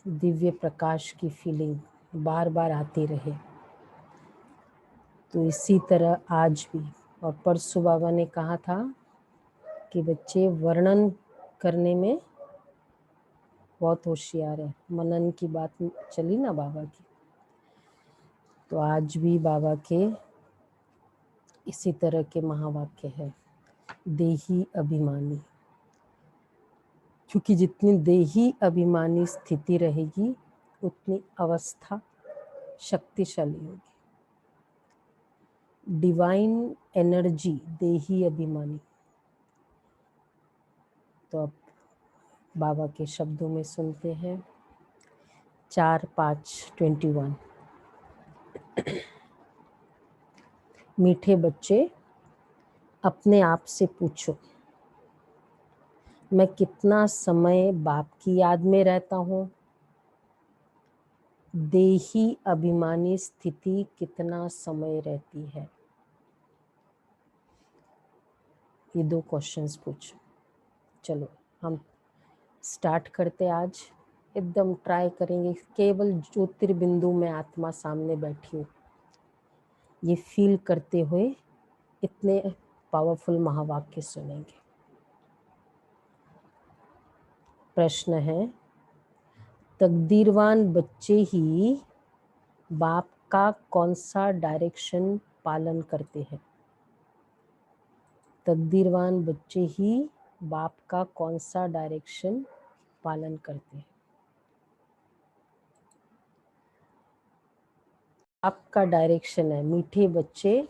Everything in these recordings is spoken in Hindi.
दिव्य प्रकाश की फीलिंग बार बार आती रहे। तो इसी तरह आज भी, और परसों बाबा ने कहा था कि बच्चे वर्णन करने में बहुत होशियार है। मनन की बात चली ना बाबा की, तो आज भी बाबा के इसी तरह के महावाक्य है, देही अभिमानी। क्योंकि जितनी देही अभिमानी स्थिति रहेगी उतनी अवस्था शक्तिशाली होगी। डिवाइन एनर्जी देही अभिमानी। तो अब बाबा के शब्दों में सुनते हैं। 4-5-21। मीठे बच्चे, अपने आप से पूछो, मैं कितना समय बाप की याद में रहता हूँ? देही अभिमानी स्थिति कितना समय रहती है? ये 2 क्वेश्चंस पूछो। चलो हम स्टार्ट करते। आज एकदम ट्राई करेंगे, केवल ज्योतिर्बिंदु में आत्मा सामने बैठी हो, ये फील करते हुए इतने पावरफुल महावाक्य सुनेंगे। प्रश्न है, तकदीरवान बच्चे ही बाप का कौन सा डायरेक्शन पालन करते हैं? तकदीरवान बच्चे ही बाप का कौन सा डायरेक्शन पालन करते हैं? आपका डायरेक्शन है, मीठे बच्चे,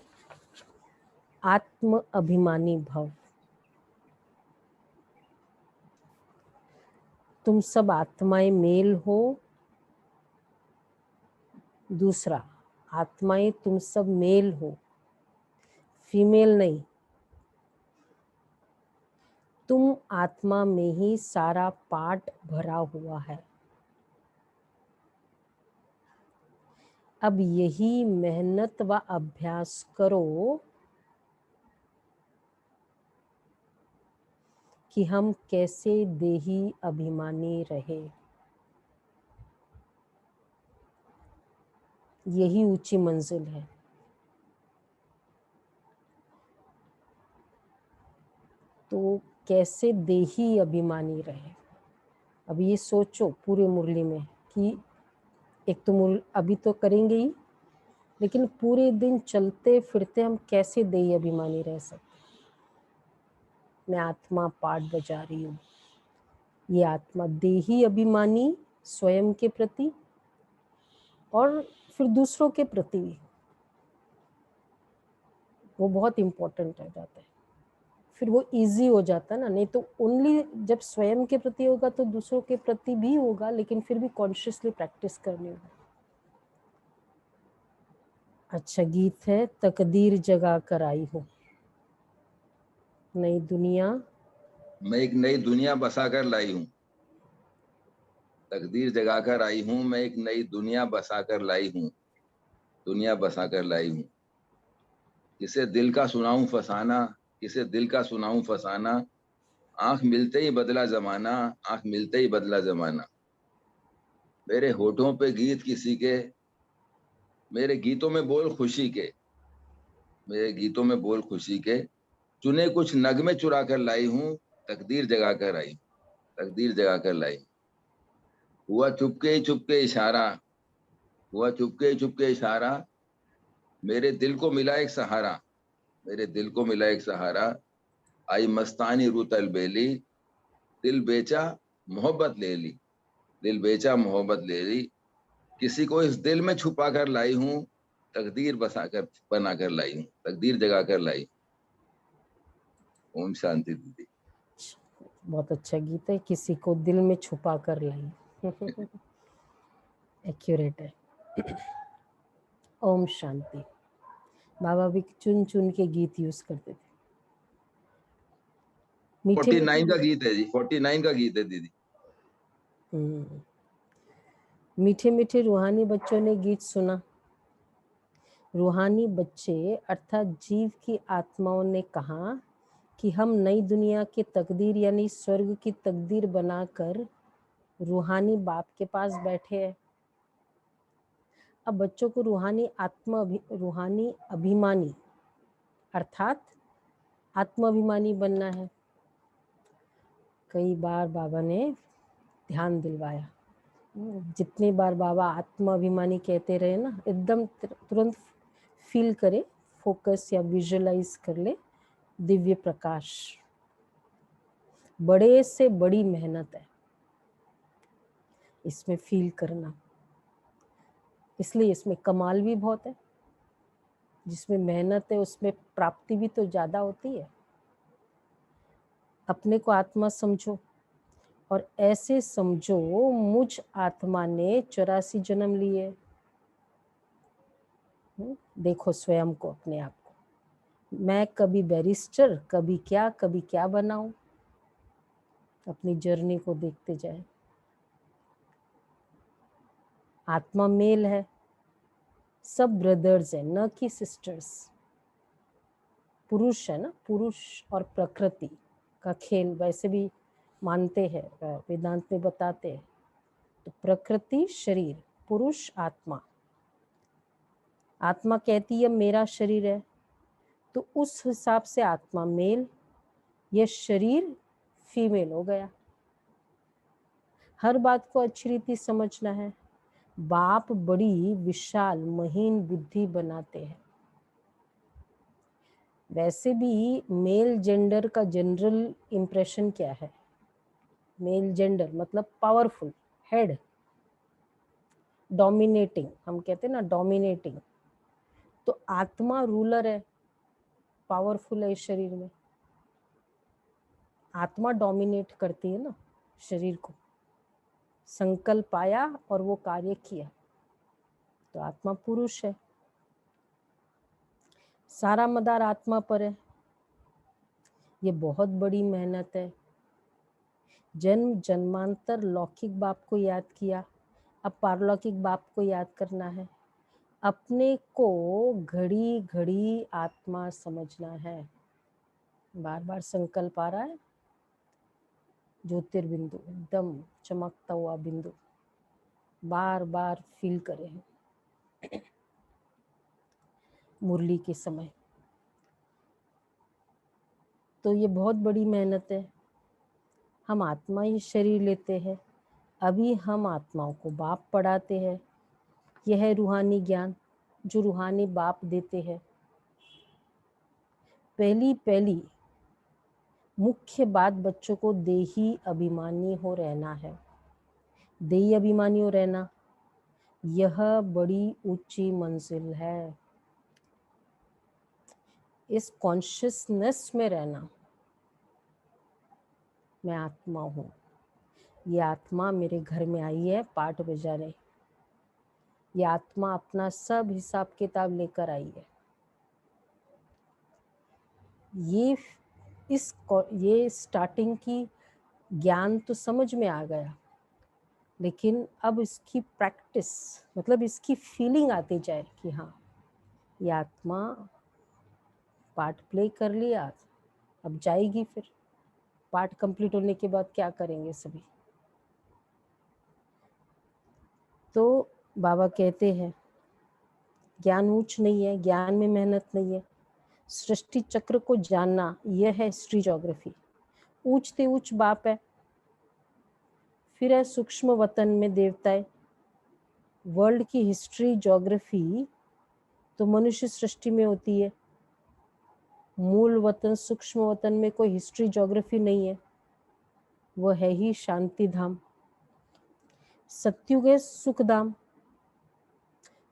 आत्म अभिमानी भव। तुम सब आत्माएं मेल हो। दूसरा, आत्माएं तुम सब मेल हो, फीमेल नहीं। तुम आत्मा में ही सारा पार्ट भरा हुआ है। अब यही मेहनत व अभ्यास करो कि हम कैसे देही अभिमानी रहे। यही ऊंची मंजिल है। तो कैसे देही अभिमानी रहे, अब ये सोचो पूरे मुरली में कि एक तो अभी तो करेंगे ही, लेकिन पूरे दिन चलते फिरते हम कैसे देही अभिमानी रह सकते। मैं आत्मा पाठ बजा रही हूँ, ये आत्मा देही अभिमानी स्वयं के प्रति और फिर दूसरों के प्रति भी, वो बहुत इम्पोर्टेंट रह जाता है। फिर वो इजी हो जाता है ना, नहीं तो ओनली जब स्वयं के प्रति होगा तो दूसरों के प्रति भी होगा, लेकिन फिर भी कॉन्शियसली प्रैक्टिस करनी होगी। अच्छा गीत है, तकदीर जगा कर आई हो, नई दुनिया, मैं एक नई दुनिया बसा कर लाई हूँ। तकदीर जगाकर आई हूँ, मैं एक नई दुनिया बसा कर लाई हूँ। दुनिया बसा कर लाई हूँ। किसे दिल का सुनाऊं फसाना, किसे दिल का सुनाऊं फसाना। आंख मिलते ही बदला जमाना, आंख मिलते ही बदला जमाना। मेरे होठों पे गीत किसी के, मेरे गीतों में बोल खुशी के, मेरे गीतों में बोल खुशी के। चुने कुछ नगमे चुरा कर लाई हूँ। तकदीर जगा कर आई, तकदीर जगा कर लाई। हुआ चुपके इशारा, हुआ चुपके इशारा। मेरे दिल को मिला एक सहारा, मेरे दिल को मिला एक सहारा। आई मस्तानी रूतल बेली, दिल बेचा मोहब्बत ले ली, दिल बेचा मोहब्बत ले ली। किसी को इस दिल में छुपा कर लाई हूँ। तकदीर बना कर लाई हूँ, तकदीर जगा कर लाई। ओम शांति दीदी। बहुत अच्छा गीत है, किसी को दिल में छुपा कर लाई। एक्यूरेट है। ओम शांति। बाबा भी चुन चुन के गीत यूज करते थे। मीठे 49 का गीत है जी, 49 का गीत है दीदी। मीठे मीठे रूहानी बच्चों ने गीत सुना। रूहानी बच्चे अर्थात जीव की आत्माओं ने कहा कि हम नई दुनिया की तकदीर यानी स्वर्ग की तकदीर बनाकर रूहानी बाप के पास बैठे हैं। अब बच्चों को रूहानी अभिमानी अर्थात आत्माभिमानी बनना है। कई बार बाबा ने ध्यान दिलवाया, जितनी बार बाबा आत्माभिमानी कहते रहे ना, एकदम तुरंत फील करे, फोकस या विजुअलाइज कर ले, दिव्य प्रकाश। बड़े से बड़ी मेहनत है इसमें फील करना, इसलिए इसमें कमाल भी बहुत है। जिसमें मेहनत है उसमें प्राप्ति भी तो ज्यादा होती है। अपने को आत्मा समझो और ऐसे समझो मुझ आत्मा ने 84 जन्म लिए। देखो स्वयं को, अपने आप को, मैं कभी बैरिस्टर, कभी क्या बनाऊं। अपनी जर्नी को देखते जाए। आत्मा मेल है, सब ब्रदर्स है, न कि सिस्टर्स। पुरुष है ना, पुरुष और प्रकृति का खेल वैसे भी मानते हैं, वेदांत में बताते हैं। तो प्रकृति शरीर, पुरुष आत्मा। आत्मा कहती है मेरा शरीर है, तो उस हिसाब से आत्मा मेल, यह शरीर फीमेल हो गया। हर बात को अच्छी रीति समझना है। बाप बड़ी विशाल महीन बुद्धि बनाते हैं। वैसे भी मेल जेंडर का जनरल इंप्रेशन क्या है? मेल जेंडर मतलब पावरफुल, हेड, डोमिनेटिंग। हम कहते हैं ना डोमिनेटिंग। तो आत्मा रूलर है, पावरफुल है इस शरीर में। आत्मा डोमिनेट करती है ना शरीर को। संकल्प आया और वो कार्य किया, तो आत्मा पुरुष है। सारा मदार आत्मा पर है। ये बहुत बड़ी मेहनत है। जन्म जन्मांतर लौकिक बाप को याद किया, अब पारलौकिक बाप को याद करना है। अपने को घड़ी घड़ी आत्मा समझना है। बार बार संकल्प आ रहा है, ज्योतिर्बिंदु, एकदम चमकता हुआ बिंदु, बार बार फील करें मुरली के समय। तो ये बहुत बड़ी मेहनत है। हम आत्मा ही शरीर लेते हैं। अभी हम आत्माओं को बाप पढ़ाते हैं। यह है रूहानी ज्ञान जो रूहानी बाप देते हैं। पहली मुख्य बात, बच्चों को देही अभिमानी हो रहना है। देही अभिमानी हो रहना, यह बड़ी ऊंची मंजिल है। इस कॉन्शियसनेस में रहना, मैं आत्मा हूँ, ये आत्मा मेरे घर में आई है पाठ बजाने। ये आत्मा अपना सब हिसाब किताब लेकर आई है। ये स्टार्टिंग की ज्ञान तो समझ में आ गया, लेकिन अब इसकी प्रैक्टिस मतलब इसकी फीलिंग आती जाए कि हाँ ये आत्मा पार्ट प्ले कर लिया, अब जाएगी। फिर पार्ट कंप्लीट होने के बाद क्या करेंगे सभी? तो बाबा कहते हैं ज्ञान ऊंच नहीं है, ज्ञान में मेहनत नहीं है। सृष्टि चक्र को जानना, यह है हिस्ट्री ज्योग्राफी। ऊंचते ऊंच बाप है, फिर है सूक्ष्म वतन में देवताएं। वर्ल्ड की हिस्ट्री ज्योग्राफी तो मनुष्य सृष्टि में होती है। मूल वतन सूक्ष्म वतन में कोई हिस्ट्री ज्योग्राफी नहीं है, वो है ही शांति धाम। सत्युग है सुखधाम।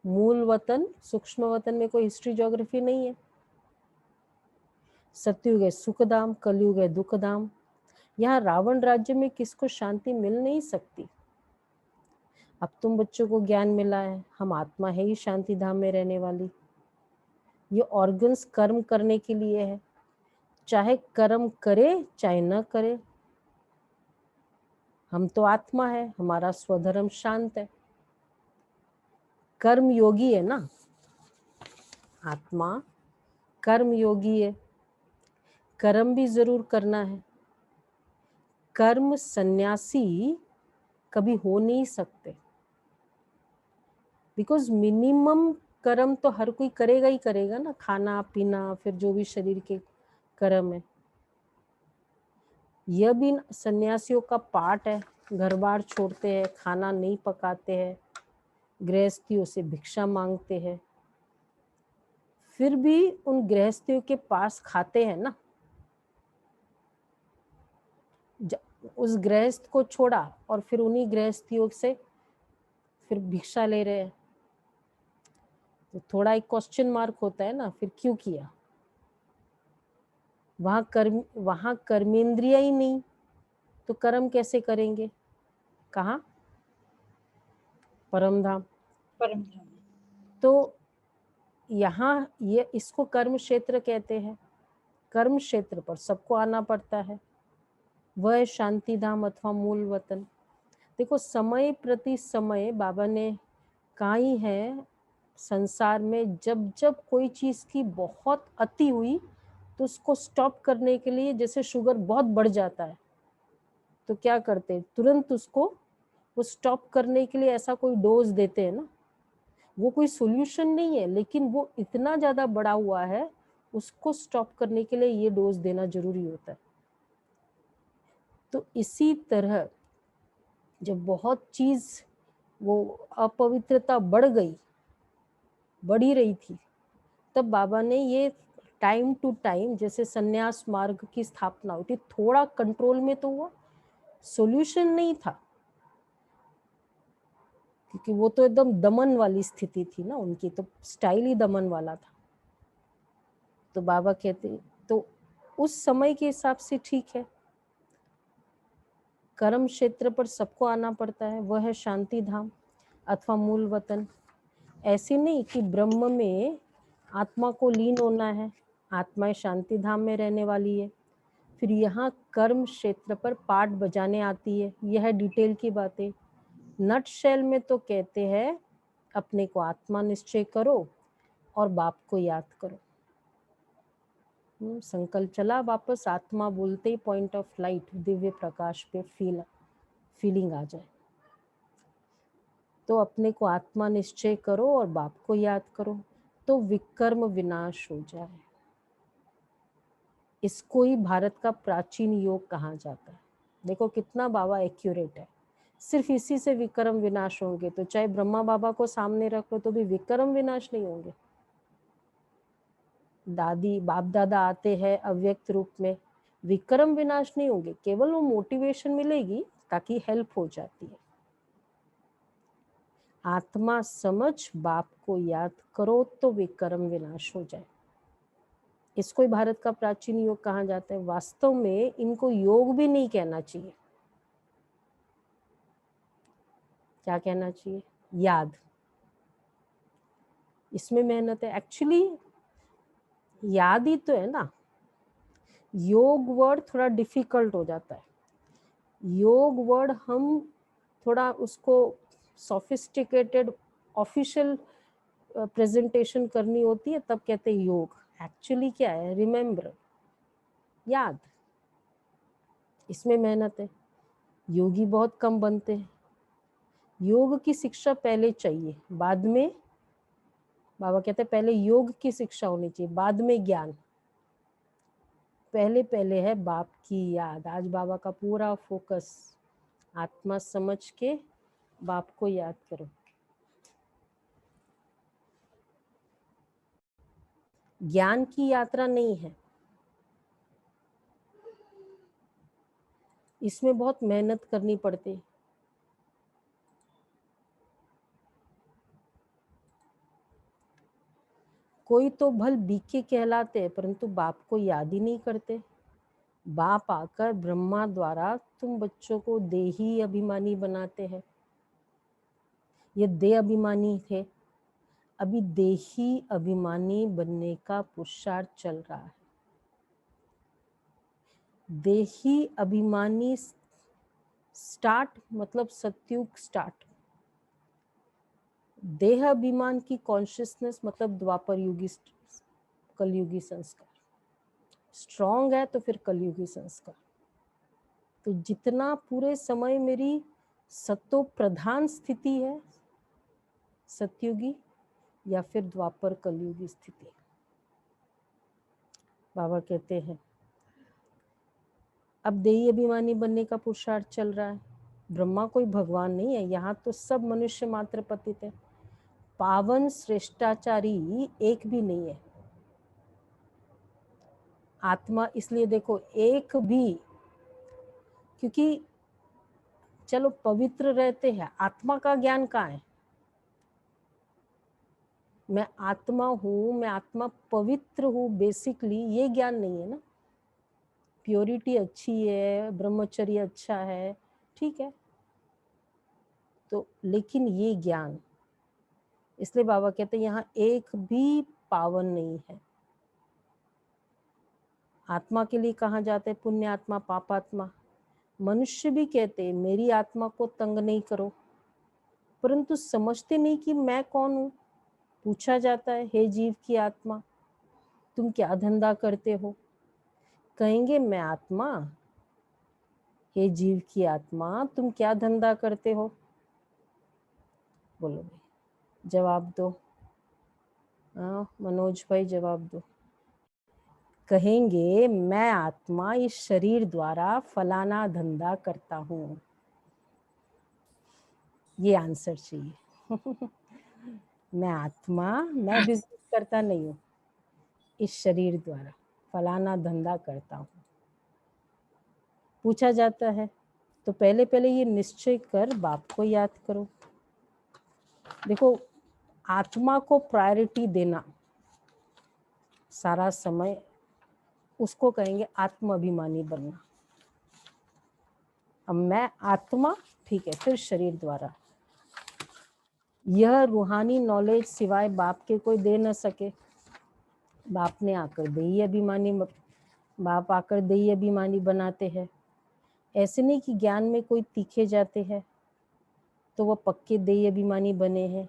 मूल वतन सूक्ष्म वतन में कोई हिस्ट्री ज्योग्राफी नहीं है। सत्युग है सुखधाम, कलयुग है दुखधाम। यहाँ रावण राज्य में किसको शांति मिल नहीं सकती। अब तुम बच्चों को ज्ञान मिला है, हम आत्मा है ही शांति धाम में रहने वाली। ये ऑर्गन्स कर्म करने के लिए है, चाहे कर्म करे चाहे न करे। हम तो आत्मा है, हमारा स्वधर्म शांत है। कर्म योगी है ना आत्मा, कर्म योगी है। कर्म भी जरूर करना है। कर्म सन्यासी कभी हो नहीं सकते, बिकॉज मिनिमम कर्म तो हर कोई करेगा ही करेगा ना, खाना पीना, फिर जो भी शरीर के कर्म है। यह भी सन्यासियों का पार्ट है, घर बार छोड़ते हैं, खाना नहीं पकाते हैं, गृहस्थियों से भिक्षा मांगते हैं, फिर भी उन गृहस्थियों के पास खाते हैं ना। उस गृहस्थ को छोड़ा और फिर उन्हीं गृहस्थियों से फिर भिक्षा ले रहे हैं, तो थोड़ा एक क्वेश्चन मार्क होता है ना, फिर क्यों किया? वहां कर्मेंद्रिया ही नहीं, तो कर्म कैसे करेंगे? कहाँ? परम धाम। तो यहाँ ये इसको कर्म क्षेत्र कहते हैं। कर्म क्षेत्र पर सबको आना पड़ता है, वह शांति धाम अथवा मूल वतन। देखो, समय प्रति समय बाबा ने कहा ही है, संसार में जब जब कोई चीज की बहुत अति हुई तो उसको स्टॉप करने के लिए, जैसे शुगर बहुत बढ़ जाता है तो क्या करते हैं, तुरंत उसको वो स्टॉप करने के लिए ऐसा कोई डोज देते हैं ना। वो कोई सोल्यूशन नहीं है, लेकिन वो इतना ज्यादा बढ़ा हुआ है, उसको स्टॉप करने के लिए ये डोज देना जरूरी होता है। तो इसी तरह जब बहुत चीज वो अपवित्रता बढ़ ही रही थी, तब बाबा ने ये टाइम टू टाइम, जैसे संन्यास मार्ग की स्थापना हुई थी, थोड़ा कंट्रोल में तो हुआ, सॉल्यूशन नहीं था, क्योंकि वो तो एकदम दमन वाली स्थिति थी ना, उनकी तो स्टाइल ही दमन वाला था। तो बाबा कहते तो उस समय के हिसाब से ठीक है, कर्म क्षेत्र पर सबको आना पड़ता है, वह है शांति धाम अथवा मूल वतन। ऐसे नहीं कि ब्रह्म में आत्मा को लीन होना है, आत्मा शांति धाम में रहने वाली है, फिर यहाँ कर्म क्षेत्र पर पाठ बजाने आती है। यह डिटेल की बातें, नट शेल में तो कहते हैं अपने को आत्मा निश्चय करो और बाप को याद करो। संकल्प चला वापस, आत्मा बोलते ही point of light Divya Prakash पे फीलिंग आ जाए। तो अपने को आत्मा निश्चय करो और बाप को याद करो, तो विकर्म विनाश हो जाए। इसको ही भारत का प्राचीन योग कहा जाता है। देखो कितना बाबा एक्यूरेट है, सिर्फ इसी से विकर्म विनाश होंगे। तो चाहे ब्रह्मा बाबा को सामने रखो तो भी विकर्म विनाश नहीं होंगे। दादी बाप दादा आते हैं अव्यक्त रूप में, विक्रम विनाश नहीं होंगे, केवल वो मोटिवेशन मिलेगी ताकि हेल्प हो जाती है। आत्मा समझ बाप को याद करो तो विक्रम विनाश हो जाए। इसको ही भारत का प्राचीन योग कहा जाता है। वास्तव में इनको योग भी नहीं कहना चाहिए, क्या कहना चाहिए? याद। इसमें मेहनत है, एक्चुअली याद ही तो है ना। योग वर्ड थोड़ा डिफिकल्ट हो जाता है। योग वर्ड हम थोड़ा उसको सोफिस्टिकेटेड ऑफिशियल प्रेजेंटेशन करनी होती है, तब कहते हैं योग। एक्चुअली क्या है? रिमेम्बर, याद। इसमें मेहनत है, योगी बहुत कम बनते हैं। योग की शिक्षा पहले चाहिए, बाद में बाबा कहते हैं पहले योग की शिक्षा होनी चाहिए, बाद में ज्ञान। पहले पहले है बाप की याद। आज बाबा का पूरा फोकस आत्मा समझ के बाप को याद करो। ज्ञान की यात्रा नहीं है, इसमें बहुत मेहनत करनी पड़ती है। कोई तो भल बीके कहलाते हैं, परंतु बाप को याद ही नहीं करते। बाप आकर ब्रह्मा द्वारा तुम बच्चों को देही अभिमानी बनाते हैं। ये देह अभिमानी थे, अभी देही अभिमानी बनने का पुरुषार्थ चल रहा है। देही अभिमानी स्टार्ट मतलब सतयुग स्टार्ट, देह अभिमान की कॉन्शियसनेस मतलब द्वापर युगी कलयुगी संस्कार। स्ट्रॉन्ग है तो फिर कलयुगी संस्कार। तो जितना पूरे समय मेरी सतो प्रधान स्थिति है सतयुगी या फिर द्वापर कलयुगी स्थिति। बाबा कहते हैं अब देही अभिमानी बनने का पुरुषार्थ चल रहा है। ब्रह्मा कोई भगवान नहीं है, यहाँ तो सब मनुष्य मात्र पतित है। पावन श्रेष्ठाचारी एक भी नहीं है। आत्मा इसलिए देखो एक भी, क्योंकि चलो पवित्र रहते हैं, आत्मा का ज्ञान कहाँ है? मैं आत्मा हूँ, मैं आत्मा पवित्र हूँ, बेसिकली ये ज्ञान नहीं है ना। प्योरिटी अच्छी है, ब्रह्मचर्य अच्छा है, ठीक है, तो लेकिन ये ज्ञान, इसलिए बाबा कहते हैं यहाँ एक भी पावन नहीं है। आत्मा के लिए कहा जाता है पुण्य आत्मा पापात्मा। मनुष्य भी कहते हैं मेरी आत्मा को तंग नहीं करो, परंतु समझते नहीं कि मैं कौन हूँ। पूछा जाता है हे जीव की आत्मा तुम क्या धंधा करते हो? कहेंगे मैं आत्मा। हे जीव की आत्मा तुम क्या धंधा करते हो? बोलो भाई, जवाब दो। मनोज भाई जवाब दो। कहेंगे मैं आत्मा इस शरीर द्वारा फलाना धंधा करता हूँ। ये आंसर चाहिए। मैं आत्मा, मैं बिजनेस करता नहीं हूँ, इस शरीर द्वारा फलाना धंधा करता हूँ। पूछा जाता है तो पहले पहले ये निश्चय कर बाप को याद करो। देखो आत्मा को प्रायोरिटी देना सारा समय, उसको कहेंगे आत्म अभिमानी बनना। अब मैं आत्मा, ठीक है, फिर शरीर द्वारा। यह रूहानी नॉलेज सिवाय बाप के कोई दे न सके। बाप ने आकर देही अभिमानी, बाप आकर देही अभिमानी बनाते हैं। ऐसे नहीं कि ज्ञान में कोई तीखे जाते हैं तो वह पक्के देही अभिमानी बने हैं।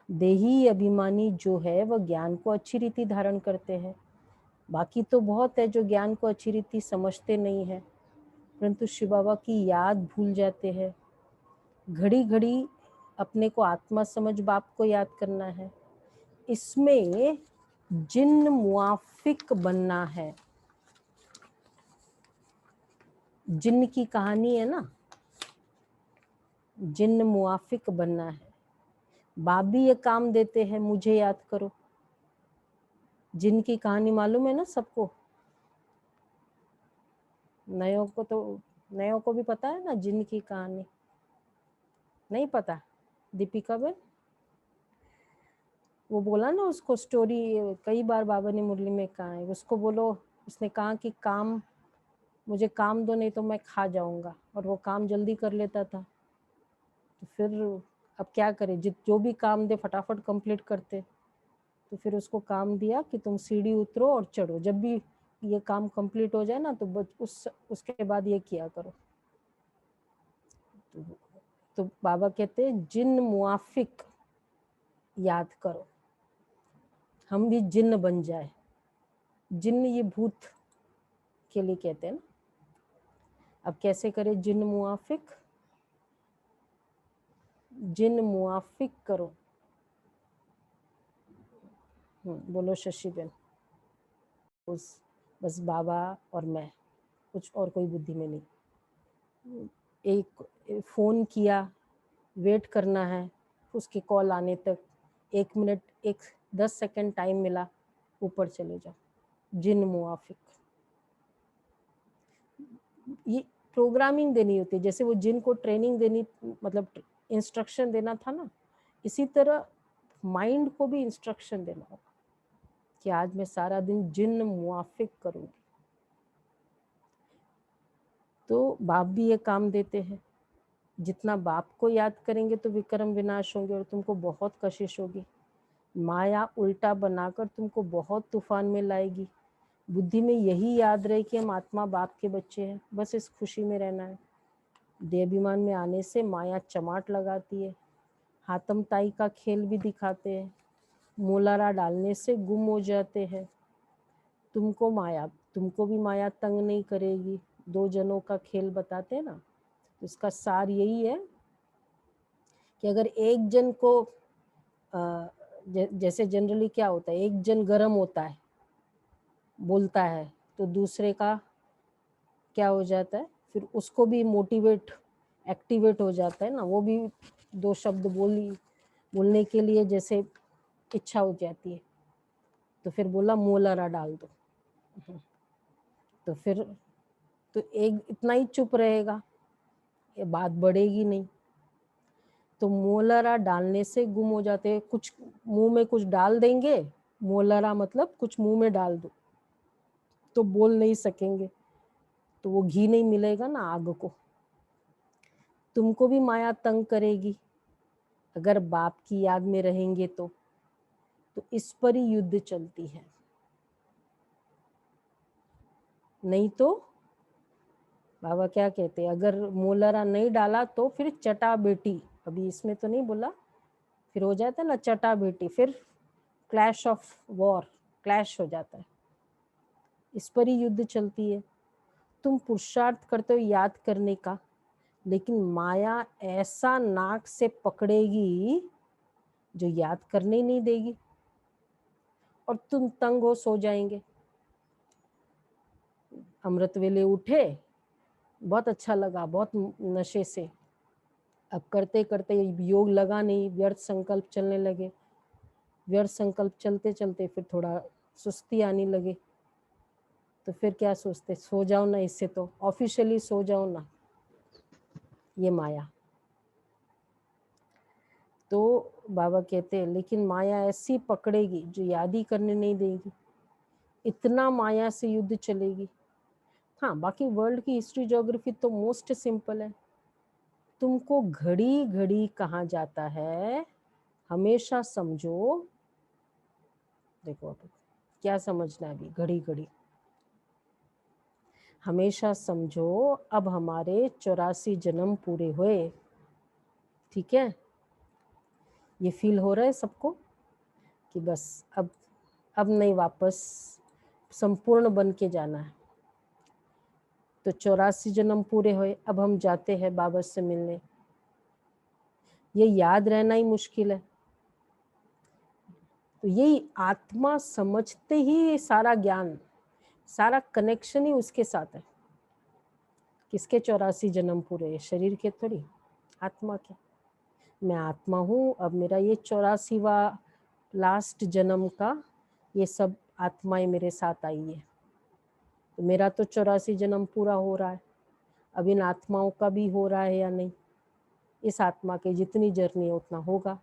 देही अभिमानी जो है वह ज्ञान को अच्छी रीति धारण करते हैं। बाकी तो बहुत है जो ज्ञान को अच्छी रीति समझते नहीं है, परंतु शिव बाबा की याद भूल जाते हैं। घड़ी घड़ी अपने को आत्मा समझ बाप को याद करना है। इसमें जिन मुआफिक बनना है। जिन की कहानी है ना, जिन मुआफिक बनना है। बाप भी ये काम देते हैं मुझे याद करो। जिन की कहानी मालूम है ना सबको? नयों को तो, नयों को भी पता है ना जिन की कहानी? नहीं पता? दीपिका बहन, वो बोला ना उसको स्टोरी कई बार बाबा ने मुरली में कहा है। उसको बोलो, उसने कहा कि काम, मुझे काम दो नहीं तो मैं खा जाऊंगा, और वो काम जल्दी कर लेता था। तो फिर अब क्या करे, जो भी काम दे फटाफट कंप्लीट करते। तो फिर उसको काम दिया कि तुम सीढ़ी उतरो और चढ़ो, जब भी ये काम कंप्लीट हो जाए ना तो उसके बाद ये किया करो। तो बाबा कहते हैं जिन मुआफिक याद करो, हम भी जिन्न बन जाए। जिन्न ये भूत के लिए कहते हैं ना। अब कैसे करें जिन्न मुआफिक? जिन्न मुआफिक करो। बोलो शशि बेन। बस बाबा और मैं, कुछ और कोई बुद्धि में नहीं। एक फ़ोन किया, वेट करना है उसके कॉल आने तक, 1 मिनट 10 सेकंड टाइम मिला, ऊपर चले जाओ। जिन मुआफिक, ये प्रोग्रामिंग देनी होती है। जैसे वो जिन को ट्रेनिंग देनी, मतलब इंस्ट्रक्शन देना था ना, इसी तरह माइंड को भी इंस्ट्रक्शन देना होगा कि आज मैं सारा दिन जिन मुआफिक करूँगी। तो बाप भी ये काम देते हैं। जितना बाप को याद करेंगे तो विक्रम विनाश होंगे और तुमको बहुत कशिश होगी। माया उल्टा बनाकर तुमको बहुत तूफान में लाएगी। बुद्धि में यही याद रहे कि हम आत्मा बाप के बच्चे हैं, बस इस खुशी में रहना है। देहाभिमान में आने से माया चमाट लगाती है, हातम ताई का खेल भी दिखाते हैं, मोलारा डालने से गुम हो जाते हैं। तुमको भी माया तंग नहीं करेगी। 2 जनों का खेल बताते हैं ना, इसका सार यही है कि अगर एक जन को जैसे जनरली क्या होता है, एक जन गर्म होता है, बोलता है, तो दूसरे का क्या हो जाता है, फिर उसको भी मोटिवेट, एक्टिवेट हो जाता है ना, वो भी दो शब्द बोलने के लिए जैसे इच्छा हो जाती है। तो फिर बोला मोलरा डाल दो, तो फिर तो एक इतना ही चुप रहेगा, ये बात बढ़ेगी नहीं। तो मोलरा डालने से गुम हो जाते हैं। कुछ मुंह में कुछ डाल देंगे, मोलरा मतलब कुछ मुंह में डाल दो, तो बोल नहीं सकेंगे, तो वो घी नहीं मिलेगा ना आग को। तुमको भी माया तंग करेगी अगर बाप की याद में रहेंगे तो इस पर ही युद्ध चलती है। नहीं तो बाबा क्या कहते हैं, अगर मोलरा नहीं डाला तो फिर चटा बेटी, अभी इसमें तो नहीं बोला, फिर हो जाता है ना चटा बेटी, फिर क्लैश ऑफ वॉर, क्लैश हो जाता है। इस पर ही युद्ध चलती है। तुम पुरुषार्थ करते हो याद करने का, लेकिन माया ऐसा नाक से पकड़ेगी जो याद करने ही नहीं देगी, और तुम तंग हो सो जाएंगे। अमृत वेले उठे, बहुत अच्छा लगा, बहुत नशे से, अब करते करते योग लगा नहीं, व्यर्थ संकल्प चलने लगे, व्यर्थ संकल्प चलते चलते फिर थोड़ा सुस्ती आने लगे, तो फिर क्या सोचते, सो जाओ ना, इससे तो ऑफिशियली सो जाओ ना, ये माया। तो बाबा कहते हैं लेकिन माया ऐसी पकड़ेगी जो याद ही करने नहीं देगी, इतना माया से युद्ध चलेगी। हाँ, बाकी वर्ल्ड की हिस्ट्री ज्योग्राफी तो मोस्ट सिंपल है। तुमको घड़ी घड़ी कहाँ जाता है, हमेशा समझो, देखो अब क्या समझना है अभी, घड़ी घड़ी हमेशा समझो, अब हमारे 84 जन्म पूरे हुए। ठीक है, ये फील हो रहा है सबको कि बस अब नहीं, वापस संपूर्ण बन के जाना है। तो 84 जन्म पूरे हुए, अब हम जाते हैं बाबा से मिलने। ये याद रहना ही मुश्किल है, तो यही आत्मा समझते ही सारा ज्ञान, सारा कनेक्शन ही उसके साथ है। किसके 84 जन्म पूरे है, शरीर के थोड़ी, आत्मा के। मैं आत्मा हूँ, अब मेरा ये 84वां लास्ट जन्म का ये सब आत्माएं मेरे साथ आई है, तो मेरा तो 84 जन्म पूरा हो रहा है, अब इन आत्माओं का भी हो रहा है या नहीं, इस आत्मा के जितनी जर्नी है उतना होगा।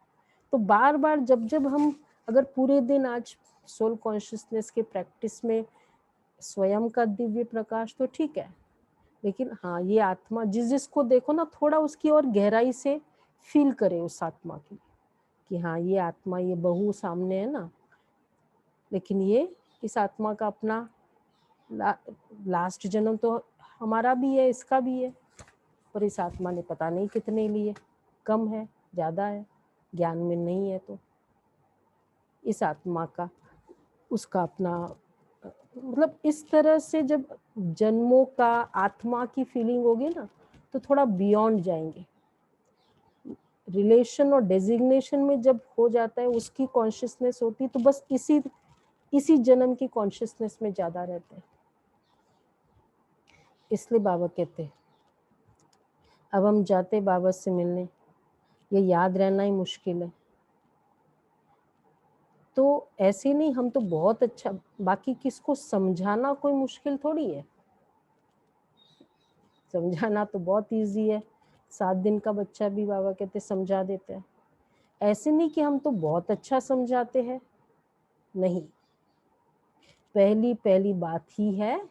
तो बार बार जब जब हम अगर पूरे दिन आज सोल कॉन्शियसनेस के प्रैक्टिस में स्वयं का दिव्य प्रकाश तो ठीक है, लेकिन हाँ ये आत्मा जिसको देखो ना, थोड़ा उसकी और गहराई से फील करे उस आत्मा की, कि हाँ ये आत्मा, ये बहू सामने है ना, लेकिन ये इस आत्मा का अपना लास्ट जन्म तो हमारा भी है, इसका भी है, पर इस आत्मा ने पता नहीं कितने लिए, कम है ज़्यादा है, ज्ञान में नहीं है, तो इस आत्मा का उसका अपना, मतलब इस तरह से जब जन्मों का आत्मा की फीलिंग होगी ना, तो थोड़ा बियॉन्ड जाएंगे। रिलेशन और डेजिग्नेशन में जब हो जाता है, उसकी कॉन्शियसनेस होती, तो बस इसी जन्म की कॉन्शियसनेस में ज़्यादा रहते हैं। इसलिए बाबा कहते हैं अब हम जाते बाबा से मिलने, ये याद रहना ही मुश्किल है। तो ऐसे नहीं, हम तो बहुत अच्छा, बाकी किसको समझाना कोई मुश्किल थोड़ी है, समझाना तो बहुत इजी है, 7 दिन का बच्चा भी बाबा कहते समझा देते हैं। ऐसे नहीं कि हम तो बहुत अच्छा समझाते हैं, नहीं, पहली पहली बात ही है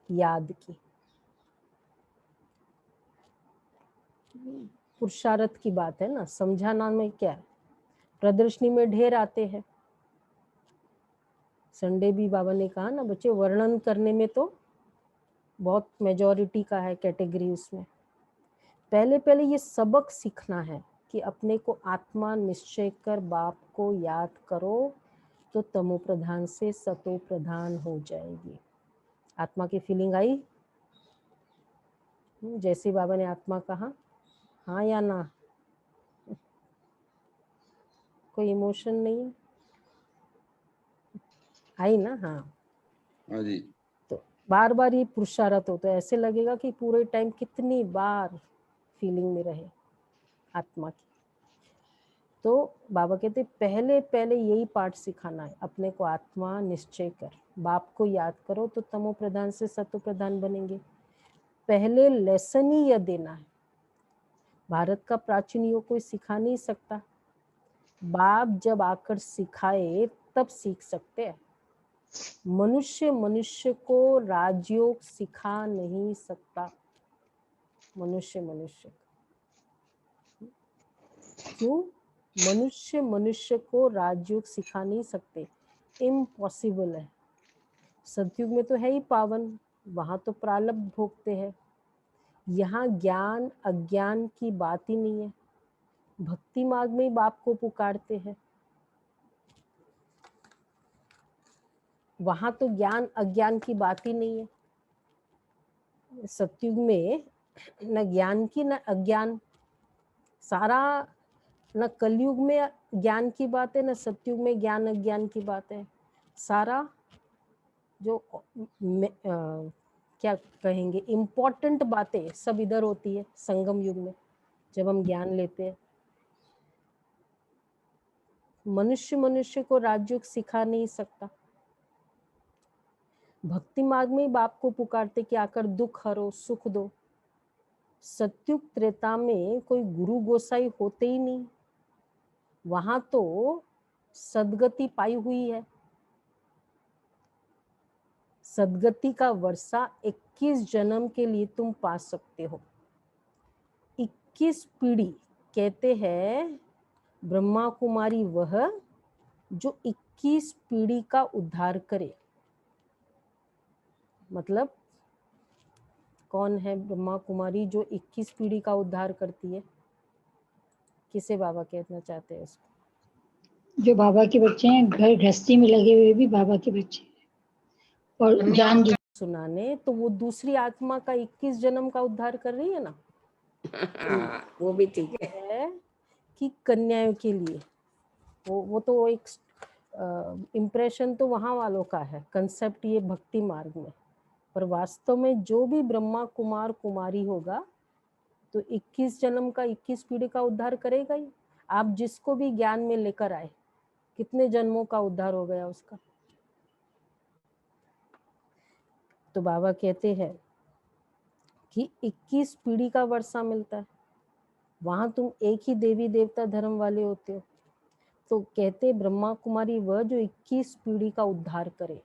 याद की, पुरुषार्थ की बात है ना, समझाना में क्या है। प्रदर्शनी में ढेर आते हैं, संडे भी बाबा ने कहा ना बच्चे, वर्णन करने में तो बहुत मेजॉरिटी का है कैटेगरी, उसमें पहले पहले ये सबक सीखना है कि अपने को आत्मा निश्चय कर बाप को याद करो, तो तमो प्रधान से सतो प्रधान हो जाएगी। आत्मा की फीलिंग आई, जैसे बाबा ने आत्मा कहा, हाँ या ना, कोई इमोशन नहीं है? आई ना? हाँ। हाँ जी। तो बार बार ये पुरुषार्थ हो तो ऐसे लगेगा कि पूरे टाइम कितनी बार फीलिंग में रहे आत्मा की। तो बाबा कहते पहले पहले यही पाठ सिखाना है अपने को, आत्मा निश्चय कर, बाप को याद करो तो तमो प्रधान से सत्व प्रधान बनेंगे। पहले लेसन ही यह देना है। भारत का प्राचीन योग कोई सिखा नहीं सकता, बाप जब आकर सिखाए तब सीख सकते हैं। मनुष्य मनुष्य को राजयोग सिखा नहीं सकता। मनुष्य मनुष्य क्यों? मनुष्य मनुष्य को राजयोग सिखा नहीं सकते, इम्पॉसिबल है। सतयुग में तो है ही पावन, वहां तो प्रारब्ध भोगते हैं। यहाँ ज्ञान अज्ञान की बात ही नहीं है। भक्ति मार्ग में ही बाप को पुकारते हैं, वहां तो ज्ञान अज्ञान की बात ही नहीं है। सतयुग में न ज्ञान की न अज्ञान, सारा न कलयुग में ज्ञान की बात है न सतयुग में ज्ञान अज्ञान की बात है। सारा जो क्या कहेंगे इम्पोर्टेंट बातें सब इधर होती है संगम युग में, जब हम ज्ञान लेते हैं। मनुष्य मनुष्य को राजयोग सिखा नहीं सकता। भक्ति मार्ग में ही बाप को पुकारते कि आकर दुख हरो सुख दो। सतयुग त्रेता में कोई गुरु गोसाई होते ही नहीं, वहां तो सदगति पाई हुई है। सदगति का वर्षा 21 जन्म के लिए तुम पा सकते हो। 21 पीढ़ी कहते हैं ब्रह्मा कुमारी वह जो 21 पीढ़ी का उद्धार करे। मतलब कौन है ब्रह्मा कुमारी जो 21 पीढ़ी का उद्धार करती है? किसे बाबा कहना चाहते हैं उसको? जो बाबा के बच्चे हैं, घर गृहस्थी में लगे हुए भी बाबा के बच्चे हैं और जान सुनाने, तो वो दूसरी आत्मा का 21 जन्म का उद्धार कर रही है ना। वो भी ठीक है कि कन्याओं के लिए वो तो एक इम्प्रेशन तो वहाँ वालों का है, कंसेप्ट ये भक्ति मार्ग में। पर वास्तव में जो भी ब्रह्मा कुमार कुमारी होगा तो 21 जन्म का 21 पीढ़ी का उद्धार करेगा ही। आप जिसको भी ज्ञान में लेकर आए, कितने जन्मों का उद्धार हो गया उसका। तो बाबा कहते हैं कि 21 पीढ़ी का वर्षा मिलता है, वहां तुम एक ही देवी देवता धर्म वाले होते हो। तो कहते ब्रह्मा कुमारी वह जो 21 पीढ़ी का उद्धार करे।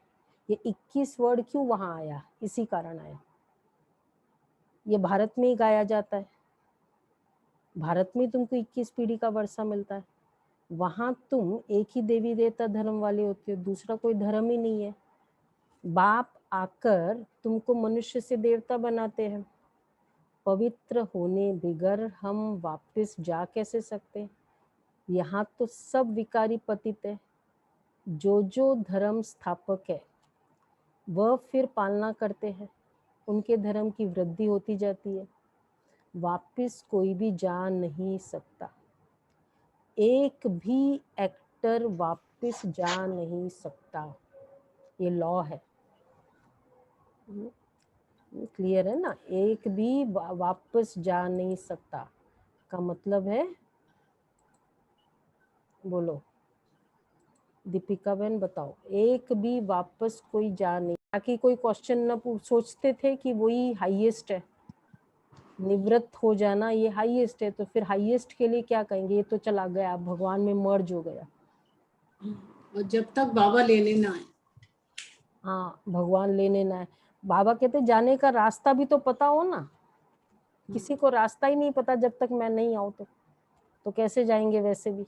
ये 21 वर्ड क्यों वहां आया? इसी कारण आया। ये भारत में ही गाया जाता है, भारत में तुमको 21 पीढ़ी का वर्षा मिलता है। वहां तुम एक ही देवी देवता धर्म वाले होते हो, दूसरा कोई धर्म ही नहीं है। बाप आकर तुमको मनुष्य से देवता बनाते हैं। पवित्र होने बिगर हम वापस जा कैसे सकते? यहाँ तो सब विकारी पतित है। जो धर्म स्थापक है वह फिर पालना करते हैं, उनके धर्म की वृद्धि होती जाती है। वापस कोई भी जा नहीं सकता, एक भी एक्टर वापस जा नहीं सकता। ये लॉ है, क्लियर है ना? एक भी वापस जा नहीं सकता का मतलब है, बोलो दीपिका बहन बताओ, एक भी वापस कोई जा नहीं। ताकि कोई क्वेश्चन न सोचते थे कि वही हाईएस्ट है, निवृत्त हो जाना ये हाईएस्ट है, तो फिर हाईएस्ट के लिए क्या कहेंगे? ये तो चला गया, भगवान में मर्ज हो गया। और जब तक बाबा लेने ना आए। हाँ, भगवान लेने ना आए। बाबा कहते जाने का रास्ता भी तो पता हो ना। किसी को रास्ता ही नहीं पता जब तक मैं नहीं आऊं तो कैसे जाएंगे वैसे भी?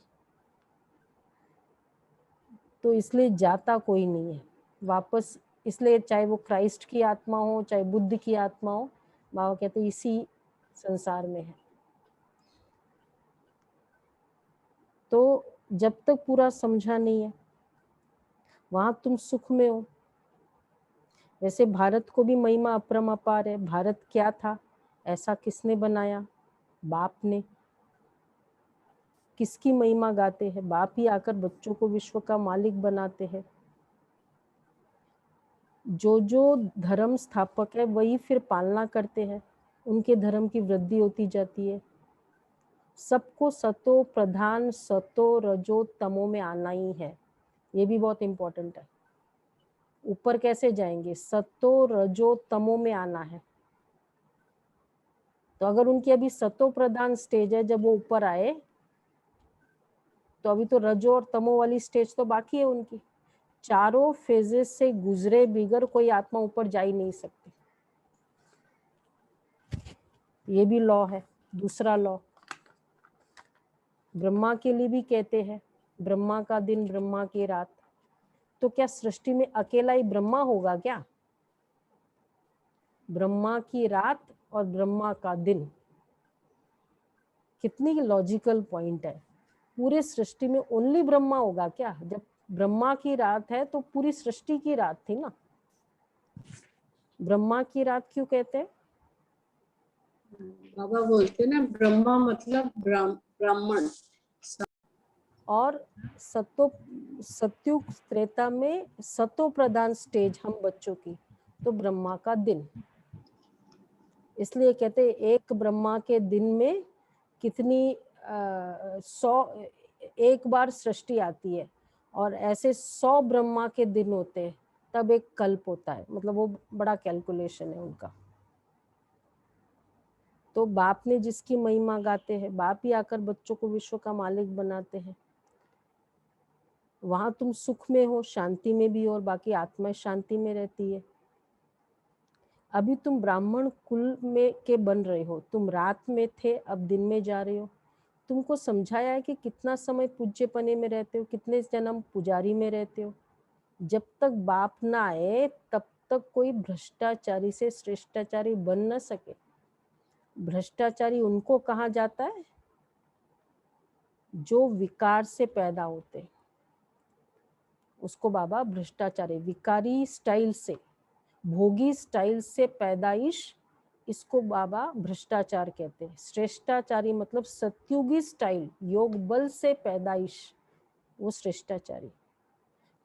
तो इसलिए जाता कोई नहीं है वापस। इसलिए चाहे वो क्राइस्ट की आत्मा हो चाहे बुद्ध की आत्मा हो, बाबा कहते इसी संसार में है। तो जब तक पूरा समझा नहीं है वहां तुम सुख में हो। वैसे भारत को भी महिमा अपरंपार है। भारत क्या था, ऐसा किसने बनाया? बाप ने। किसकी महिमा गाते हैं? बाप ही आकर बच्चों को विश्व का मालिक बनाते हैं। जो जो धर्म स्थापक है वही फिर पालना करते हैं, उनके धर्म की वृद्धि होती जाती है। सबको सतो प्रधान सतो रजो तमो में आना ही है, ये भी बहुत इंपॉर्टेंट है। ऊपर कैसे जाएंगे? सतो रजो तमो में आना है। तो अगर उनकी अभी सतो प्रधान स्टेज है, जब वो ऊपर आए तो अभी तो रजो और तमो वाली स्टेज तो बाकी है उनकी। चारों फेजेस से गुजरे बिगर कोई आत्मा ऊपर जा ही नहीं सकती। ये भी लॉ है। दूसरा लॉ ब्रह्मा के लिए भी कहते हैं, ब्रह्मा का दिन ब्रह्मा की रात। तो क्या सृष्टि में अकेला ही ब्रह्मा होगा क्या? ब्रह्मा की रात और ब्रह्मा का दिन, कितनी लॉजिकल पॉइंट है। पूरे सृष्टि में ओनली ब्रह्मा होगा क्या? जब ब्रह्मा की रात है तो पूरी सृष्टि की रात थी ना। ब्रह्मा की रात क्यों कहते हैं? बाबा बोलते ना ब्रह्मा मतलब ब्राह्मण। और सत्युग त्रेता में सतो प्रधान स्टेज हम बच्चों की, तो ब्रह्मा का दिन। इसलिए कहते हैं एक ब्रह्मा के दिन में कितनी 100 एक बार सृष्टि आती है, और ऐसे 100 ब्रह्मा के दिन होते हैं, तब एक कल्प होता है। मतलब वो बड़ा कैलकुलेशन है उनका। तो बाप ने जिसकी महिमा गाते हैं, बाप ही आकर बच्चों को विश्व का मालिक बनाते हैं। वहां तुम सुख में हो, शांति में भी हो, और बाकी आत्मा शांति में रहती है। अभी तुम ब्राह्मण कुल में के बन रहे हो, तुम रात में थे अब दिन में जा रहे हो। तुमको समझाया है कि कितना समय पूज्य पने में रहते हो, कितने जन्म पुजारी में रहते हो। जब तक बाप ना आए तब तक कोई भ्रष्टाचारी से श्रेष्ठाचारी बन न सके। भ्रष्टाचारी उनको कहा जाता है जो विकार से पैदा होते, उसको बाबा भ्रष्टाचारी, विकारी स्टाइल से, भोगी स्टाइल से पैदाइश, इसको बाबा भ्रष्टाचार कहते हैं। श्रेष्ठाचारी मतलब सत्युगी स्टाइल, योग बल से पैदाइश, वो श्रेष्ठाचारी।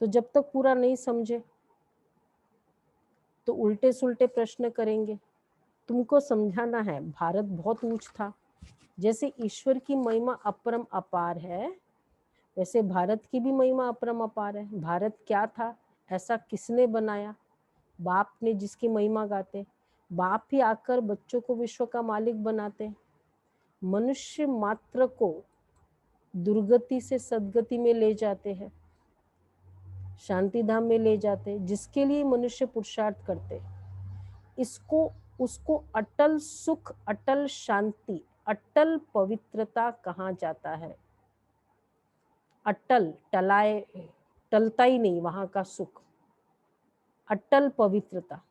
तो जब तक पूरा नहीं समझे तो उल्टे सुल्टे प्रश्न करेंगे। तुमको समझाना है भारत बहुत ऊंच था, जैसे ईश्वर की महिमा अपरम अपार है, वैसे भारत की भी महिमा अपरम अपार है। भारत क्या था, ऐसा किसने बनाया? बाप ने, जिसकी महिमा गाते। बाप ही आकर बच्चों को विश्व का मालिक बनाते। मनुष्य मात्र को दुर्गति से सदगति में ले जाते हैं, शांति धाम में ले जाते, जिसके लिए मनुष्य पुरुषार्थ करते। इसको उसको अटल सुख, अटल शांति, अटल पवित्रता कहा जाता है। अटल, टलाए, टलता ही नहीं वहां का सुख। अटल पवित्रता,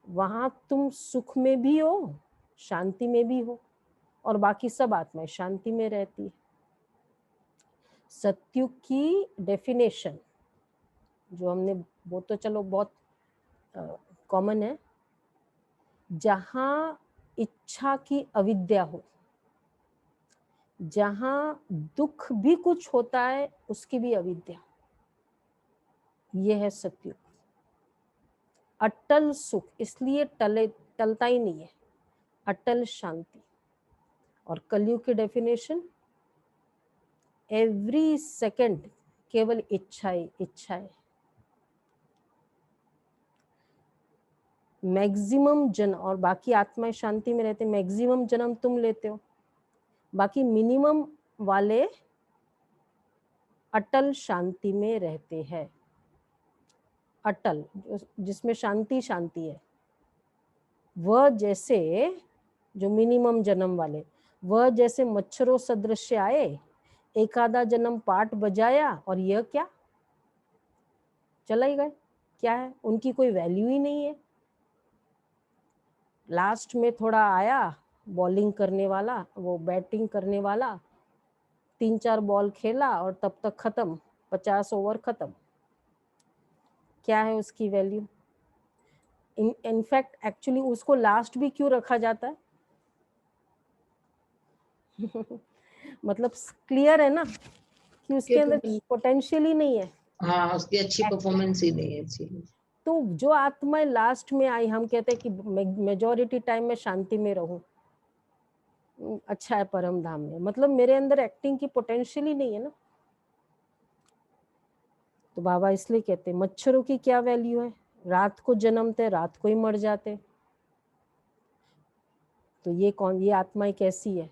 वहां तुम सुख में भी हो, शांति में भी हो, और बाकी सब आत्माएं शांति में रहती है। सत्युग की डेफिनेशन जो हमने, वो तो चलो बहुत कॉमन है। जहां इच्छा की अविद्या हो, जहां दुख भी कुछ होता है उसकी भी अविद्या, ये है सत्युग। अटल सुख, इसलिए टलता ही नहीं है, अटल शांति। और कलयुग की डेफिनेशन, एवरी सेकंड केवल इच्छाएं इच्छाएं। मैक्सिमम जन्म, और बाकी आत्माएं शांति में रहते, मैक्सिमम जन्म तुम लेते हो, बाकी मिनिमम वाले अटल शांति में रहते हैं। अटल, जिसमें शांति शांति है, वह जैसे जो मिनिमम जन्म वाले, वह जैसे मच्छरों सदृश आए, एक आधा जन्म पाठ बजाया और यह क्या, चला ही गए। क्या है, उनकी कोई वैल्यू ही नहीं है। लास्ट में थोड़ा आया बॉलिंग करने वाला, वो बैटिंग करने वाला, 3-4 बॉल खेला और तब तक खत्म, 50 ओवर खत्म। क्या है उसकी वैल्यू? इनफैक्ट एक्चुअली उसको लास्ट भी क्यों रखा जाता है? मतलब क्लियर है ना कि उसके अंदर पोटेंशियल ही नहीं है। हाँ, उसकी अच्छी परफॉर्मेंस ही नहीं है इसीलिए। तो जो आत्माएं लास्ट में आई, हम कहते हैं कि मेजॉरिटी टाइम में शांति में रहूं, अच्छा है परम धाम में, मतलब मेरे अंदर एक्टिंग की पोटेंशियल ही नहीं है ना। तो बाबा इसलिए कहते मच्छरों की क्या वैल्यू है, रात को जन्मते रात को ही मर जाते। तो ये आत्माएं कैसी है,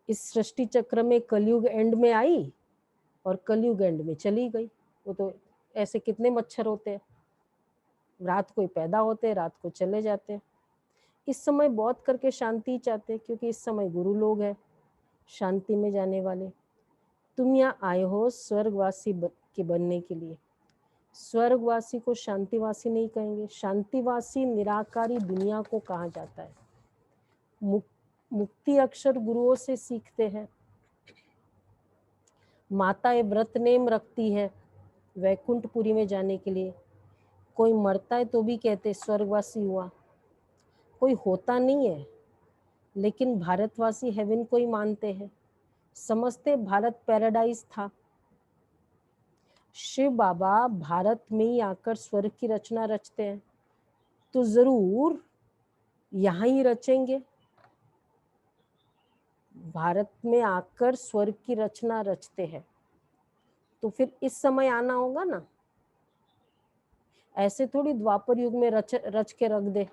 इस सृष्टि चक्र में कलयुग एंड में आई और कलयुग एंड में चली गई। वो तो ऐसे कितने मच्छर होते हैं, रात को ही पैदा होते हैं, रात को चले जाते हैं। इस समय बहुत करके शांति चाहते हैं, क्योंकि इस समय गुरु लोग हैं शांति में जाने वाले। तुम यहाँ आए हो स्वर्गवासी के बनने के लिए। स्वर्गवासी को शांतिवासी नहीं कहेंगे, शांतिवासी निराकारी दुनिया को कहा जाता है। मुक्ति अक्षर गुरुओं से सीखते हैं। माताएं व्रत नेम रखती है वैकुंठपुरी में जाने के लिए। कोई मरता है तो भी कहते स्वर्गवासी हुआ, कोई होता नहीं है लेकिन भारतवासी हेवन को ही मानते हैं, समझते भारत पैराडाइज था। शिव बाबा भारत में ही आकर स्वर्ग की रचना रचते हैं, तो जरूर यहाँ ही रचेंगे। भारत में आकर स्वर्ग की रचना रचते हैं तो फिर इस समय आना होगा ना। ऐसे थोड़ी द्वापर युग में रच के रख दे।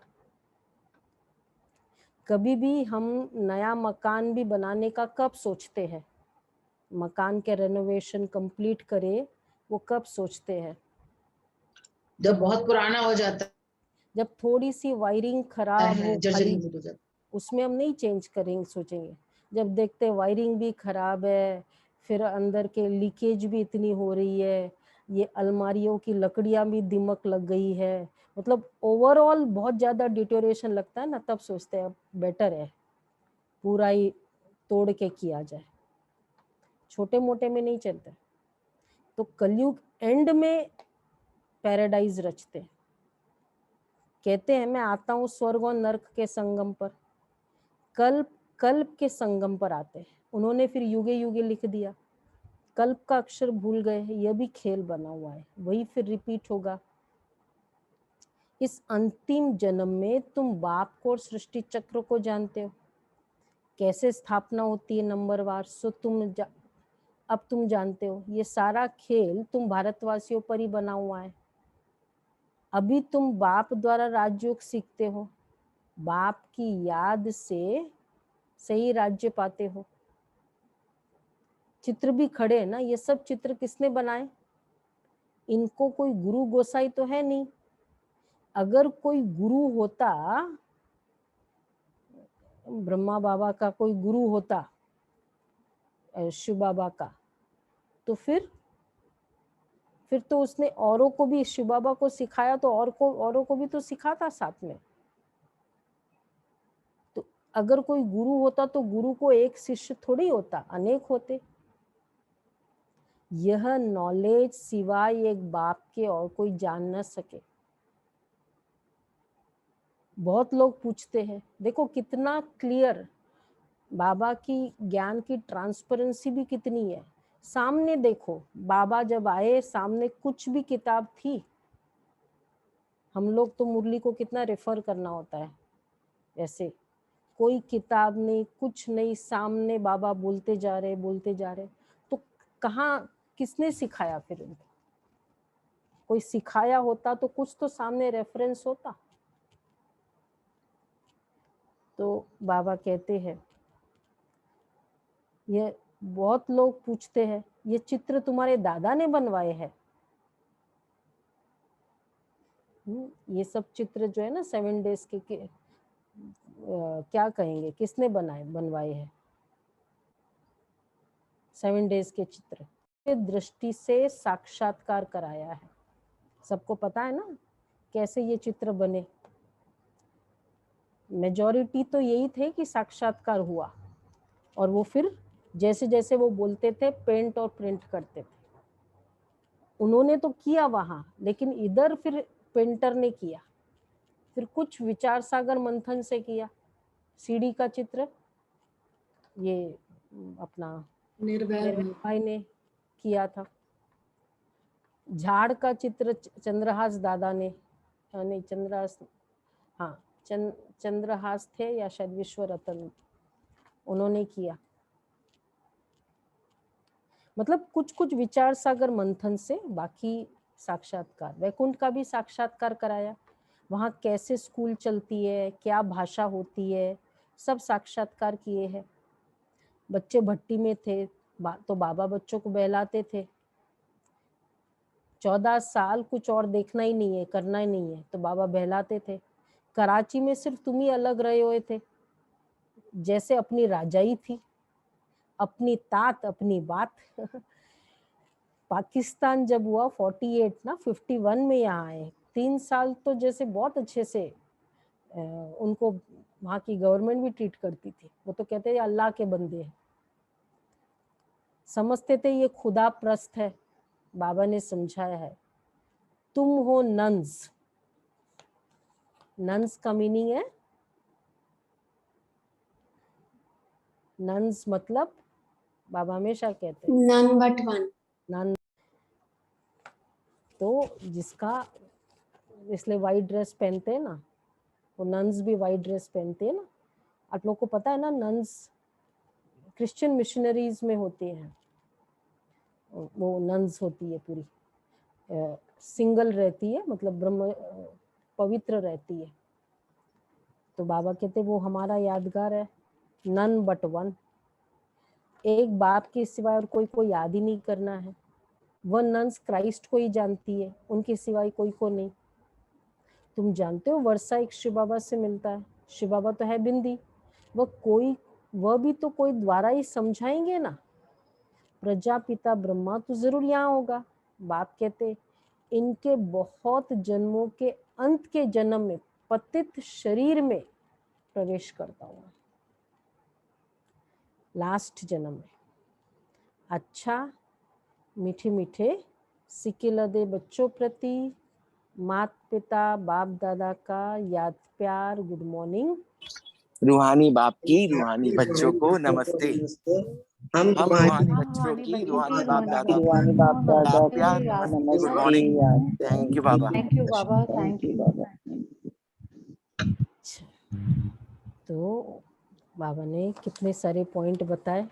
कभी भी हम नया मकान भी बनाने का कब सोचते हैं, मकान के रेनोवेशन कंप्लीट करे वो कब सोचते हैं, जब बहुत पुराना हो जाता है, जब थोड़ी सी वायरिंग खराब हो, जर्जरीभूत हो जाता, उसमें हम नहीं चेंज करेंगे, सोचेंगे। जब देखते वायरिंग भी खराब है, फिर अंदर के लीकेज भी इतनी हो रही है, ये अलमारियों की लकड़ियां भी दिमक लग गई है, मतलब ओवरऑल बहुत ज़्यादा डिटोरेशन लगता है ना, तब सोचते हैं बेटर है पूरा ही तोड़ के किया जाए। छोटे मोटे में नहीं चलता। तो कलयुग एंड में पैराडाइज रचते हैं। कहते हैं मैं आता हूँ स्वर्ग और नर्क के संगम पर, कल्प के संगम पर आते हैं। उन्होंने फिर युगे युगे लिख दिया, कल्प का अक्षर भूल गए, यह भी खेल बना हुआ है, वही फिर रिपीट होगा। इस अंतिम जन्म में तुम बाप को और सृष्टि चक्र को जानते हो, कैसे स्थापना होती है नंबरवार, सो अब तुम जानते हो। ये सारा खेल तुम भारतवासियों पर ही बना हुआ है। अभी तुम बाप द्वारा राजयोग सीखते हो, बाप की याद से सही राज्य पाते हो। चित्र भी खड़े हैं ना, ये सब चित्र किसने बनाए, इनको कोई गुरु गोसाई तो है नहीं। अगर कोई गुरु होता, ब्रह्मा बाबा का कोई गुरु होता, शिव बाबा का, तो फिर तो उसने औरों को भी, शिव बाबा को सिखाया तो औरों को भी तो सिखाता साथ में। तो अगर कोई गुरु होता तो गुरु को एक शिष्य थोड़ी होता, अनेक होते। यह नॉलेज सिवाय एक बाप के और कोई जान न सके। बहुत लोग पूछते हैं, देखो कितना क्लियर बाबा की ज्ञान की ट्रांसपेरेंसी भी कितनी है। सामने देखो, बाबा जब आए सामने कुछ भी किताब थी, हम लोग तो मुरली को कितना रेफर करना होता है, ऐसे कोई किताब नहीं, कुछ नहीं, सामने बाबा बोलते जा रहे। तो कहाँ, किसने सिखाया फिर उनको? कोई सिखाया होता तो कुछ तो सामने रेफरेंस होता। तो बाबा कहते हैं, ये बहुत लोग पूछते हैं, ये चित्र तुम्हारे दादा ने बनवाए हैं? ये सब चित्र जो है ना 7 डेज के क्या कहेंगे, किसने बनवाए हैं 7 डेज के चित्र? दृष्टि से साक्षात्कार कराया है। सबको पता है ना कैसे ये चित्र बने। मेजॉरिटी तो यही थे कि साक्षात्कार हुआ, और वो फिर जैसे जैसे वो बोलते थे पेंट और प्रिंट करते थे। उन्होंने तो किया वहां, लेकिन इधर फिर पेंटर ने किया, फिर कुछ विचार सागर मंथन से किया। सीढ़ी का चित्र, ये अपना निर्भय मेरे भाई ने किया था। झाड़ का चित्र चंद्रहास दादा ने, नहीं चंद्रहास, हाँ चंद्रहास थे या शायद विश्व रतन, उन्होंने किया। मतलब कुछ कुछ विचार सागर मंथन से बाकी साक्षात्कार, वैकुंठ का भी साक्षात्कार कराया। वहाँ कैसे स्कूल चलती है, क्या भाषा होती है, सब साक्षात्कार किए हैं। बच्चे भट्टी में थे तो बाबा बच्चों को बहलाते थे। 14 साल कुछ और देखना ही नहीं है, करना ही नहीं है, तो बाबा बहलाते थे। कराची में सिर्फ तुम ही अलग रहे हुए थे, जैसे अपनी राजाई थी, अपनी तात अपनी बात। पाकिस्तान जब हुआ 48 ना 51 में यहाँ आए, 3 साल तो जैसे बहुत अच्छे से उनको वहाँ की गवर्नमेंट भी ट्रीट करती थी। वो तो कहते थे अल्लाह के बंदे हैं, समझते थे ये खुदा प्रस्त है। बाबा ने समझाया है, तुम हो नन्स। नन्स का मीनिंग है, नन्स मतलब बाबा हमेशा कहते हैं नन बट वन। नन, तो जिसका, इसलिए वाइट ड्रेस पहनते हैं ना, वो नन्स भी वाइट ड्रेस पहनते हैं ना। आप लोग को पता है ना, नन्स क्रिश्चियन मिशनरीज में होती हैं, वो नन्स होती है पूरी सिंगल रहती है, मतलब ब्रह्म पवित्र रहती है। तो बाबा कहते वो हमारा यादगार है, नन बट वन। एक बाप के सिवाय और कोई को याद ही नहीं करना है। वह नन्स क्राइस्ट को ही जानती है, उनके सिवाय कोई को नहीं। तुम जानते हो वर्षा एक शिव बाबा से मिलता है, शिव बाबा तो है बिंदी, वह भी तो कोई द्वारा ही समझाएंगे ना। प्रजापिता ब्रह्मा तो जरूर यहाँ होगा। बाप कहते इनके बहुत जन्मों के अंत के जन्म में पतित शरीर में प्रवेश करता हूँ, लास्ट जन्म में। अच्छा, मीठे मीठे सिकिलदे बच्चों प्रति माता पिता बाप दादा का याद प्यार, गुड मॉर्निंग। रूहानी बाप की रूहानी बच्चों को नमस्ते। हम रूहानी बच्चों की रूहानी बाप दादा का प्यार, नमस्ते, गुड मॉर्निंग। थैंक यू बाबा। थैंक यू बाबा, थैंक यू बाबा। तो बाबा ने कितने सारे पॉइंट बताए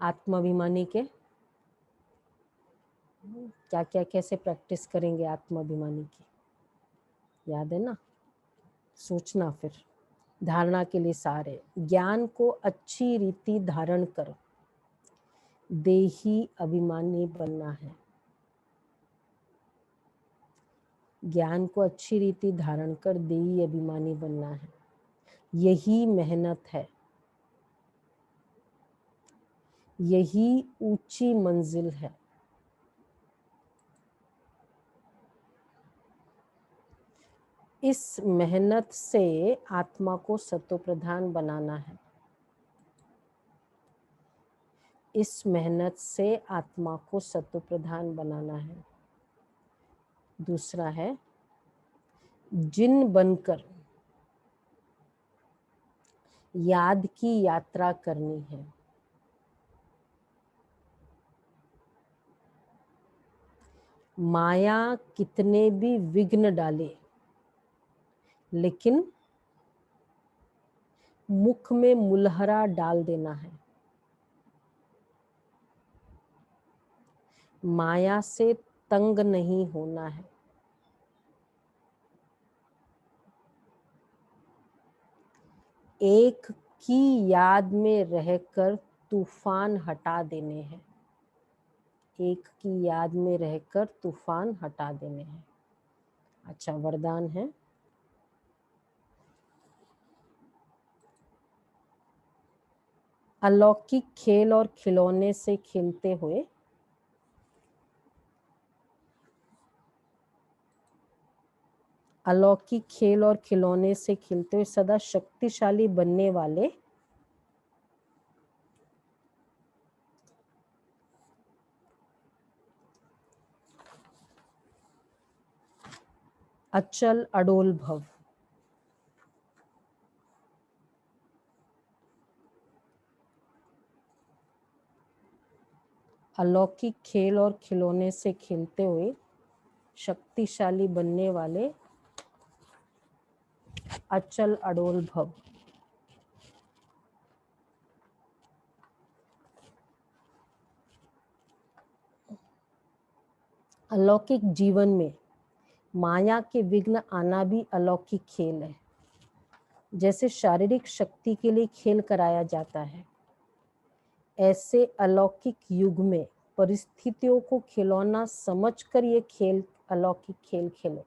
आत्माभिमानी के, क्या क्या कैसे प्रैक्टिस करेंगे आत्माभिमानी की, याद है ना। सोचना फिर, धारणा के लिए सारे ज्ञान को अच्छी रीति धारण करो, देही अभिमानी बनना है। ज्ञान को अच्छी रीति धारण कर देही अभिमानी बनना है। यही मेहनत है, यही ऊंची मंजिल है। इस मेहनत से आत्मा को सत्वप्रधान बनाना है। इस मेहनत से आत्मा को सत्वप्रधान बनाना है। दूसरा है जिन बनकर याद की यात्रा करनी है। माया कितने भी विघ्न डाले, लेकिन मुख में मुलहरा डाल देना है। माया से तंग नहीं होना है। एक की याद में रहकर तूफान हटा देने हैं। एक की याद में रहकर तूफान हटा देने हैं। अच्छा, वरदान है, अलौकिक खेल और खिलौने से खेलते हुए अलौकिक खेल और खिलौने से खेलते हुए सदा शक्तिशाली बनने वाले अचल अडोल भव। अलौकिक खेल और खिलौने से खेलते हुए शक्तिशाली बनने वाले अचल अडोल भव। अलौकिक जीवन में माया के विघ्न आना भी अलौकिक खेल है। जैसे शारीरिक शक्ति के लिए खेल कराया जाता है, ऐसे अलौकिक युग में परिस्थितियों को खिलौना समझकर ये खेल अलौकिक खेल खेलो।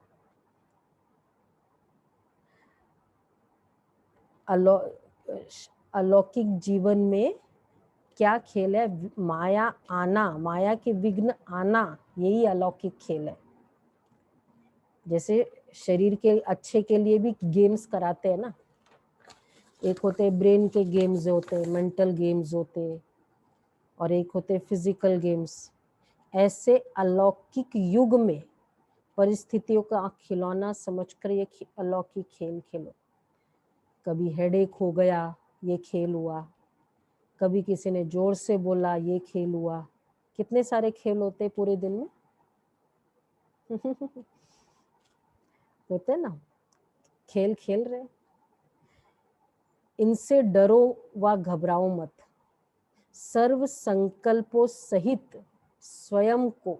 अलौकिक जीवन में क्या खेल है? माया आना, माया के विघ्न आना, यही अलौकिक खेल है। जैसे शरीर के अच्छे के लिए भी गेम्स कराते हैं ना, एक होते ब्रेन के गेम्स होते, मेंटल गेम्स होते, और एक होते फिजिकल गेम्स। ऐसे अलौकिक युग में परिस्थितियों का खिलौना समझकर ये अलौकिक खेल खेलो। कभी हेडेक हो गया, ये खेल हुआ। कभी किसी ने जोर से बोला, ये खेल हुआ। कितने सारे खेल होते पूरे दिन में होते ना, खेल खेल रहे। इनसे डरो व घबराओ मत, सर्व संकल्पों सहित स्वयं को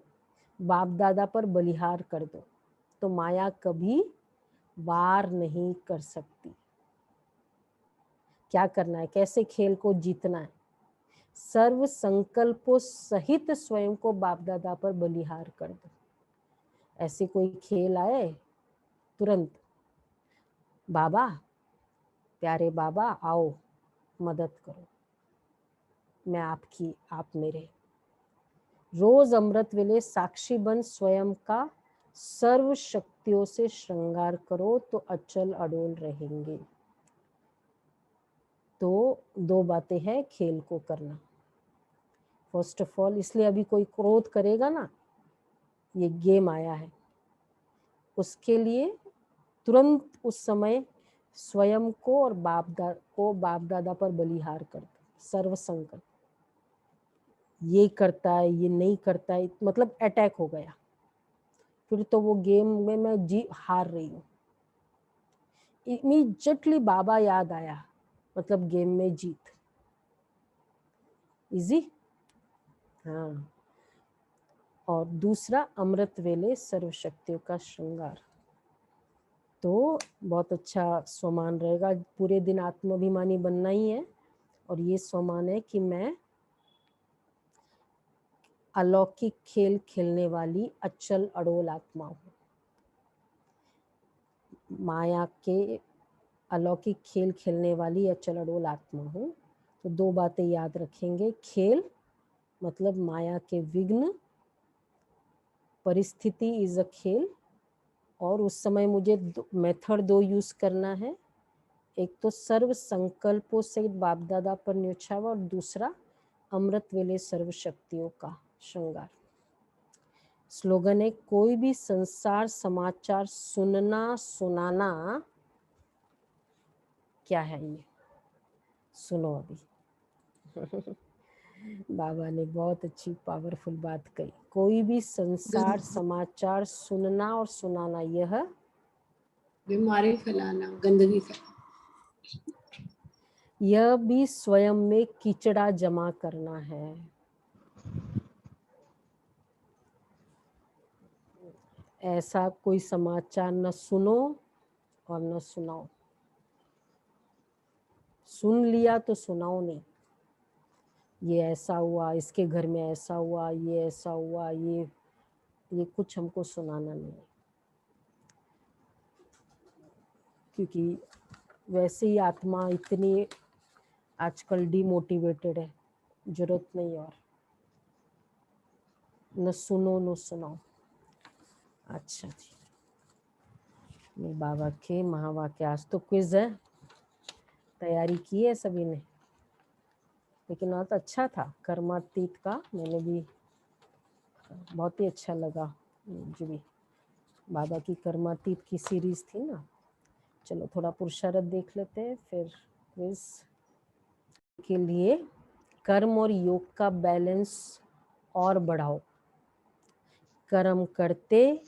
बाप दादा पर बलिहार कर दो, तो माया कभी वार नहीं कर सकती। क्या करना है, कैसे खेल को जीतना है? सर्व संकल्पों सहित स्वयं को बाप दादा पर बलिहार कर दो। ऐसे कोई खेल आए, तुरंत बाबा, प्यारे बाबा आओ, मदद करो, मैं आपकी, आप मेरे। रोज अमृत वेले साक्षी बन स्वयं का सर्व शक्तियों से श्रृंगार करो, तो अचल अडोल रहेंगे। तो दो बातें हैं खेल को करना। फर्स्ट ऑफ ऑल, इसलिए अभी कोई क्रोध करेगा ना, ये गेम आया है, उसके लिए तुरंत उस समय स्वयं को और बाप दादा पर बलिहार कर दो। सर्व संकल्प, ये करता है, ये नहीं करता है, मतलब अटैक हो गया, फिर तो वो गेम में मैं हार रही हूँ। इमीडिएटली बाबा याद आया, मतलब गेम में जीत। इजी। हाँ। और दूसरा, अमृत वेले सर्व शक्तियों का श्रृंगार, तो बहुत अच्छा स्वमान रहेगा। पूरे दिन आत्माभिमानी बनना ही है, और ये स्वमान है कि मैं अलौकिक खेल खेलने वाली अचल अडोल आत्मा हूँ। माया के अलौकिक खेल खेलने वाली अचल अडोल आत्मा हूँ। तो दो बातें याद रखेंगे, खेल मतलब माया के विघ्न, परिस्थिति इज अ खेल, और उस समय मुझे मेथड दो यूज करना है। एक तो सर्व संकल्पों से बाप दादा पर न्योछावर, और दूसरा अमृत वेले सर्व शक्तियों का श्रृंगार। स्लोगन है, कोई भी संसार समाचार सुनना सुनाना, क्या है ये, सुनो अभी। बाबा ने बहुत अच्छी पावरफुल बात कही। कोई भी संसार समाचार सुनना और सुनाना, यह बीमारी फैलाना, गंदगी फैलाना, यह भी स्वयं में कीचड़ा जमा करना है। ऐसा कोई समाचार न सुनो और न सुनाओ। सुन लिया तो सुनाओ नहीं, ये ऐसा हुआ, इसके घर में ऐसा हुआ, ये ऐसा हुआ, ये कुछ हमको सुनाना नहीं है, क्योंकि वैसे ही आत्मा इतनी आजकल डिमोटिवेटेड है, जरूरत नहीं। और न सुनो न सुनाओ। अच्छा जी, मैं बाबा के महावाक्य, आज तो क्विज है, तैयारी की है सभी ने, लेकिन बहुत अच्छा था कर्मातीत का, मैंने भी बहुत ही अच्छा लगा मुझे भी। बाबा की कर्मातीत की सीरीज थी ना। चलो थोड़ा पुरुषार्थ देख लेते हैं, फिर क्विज के लिए। कर्म और योग का बैलेंस और बढ़ाओ। कर्म करते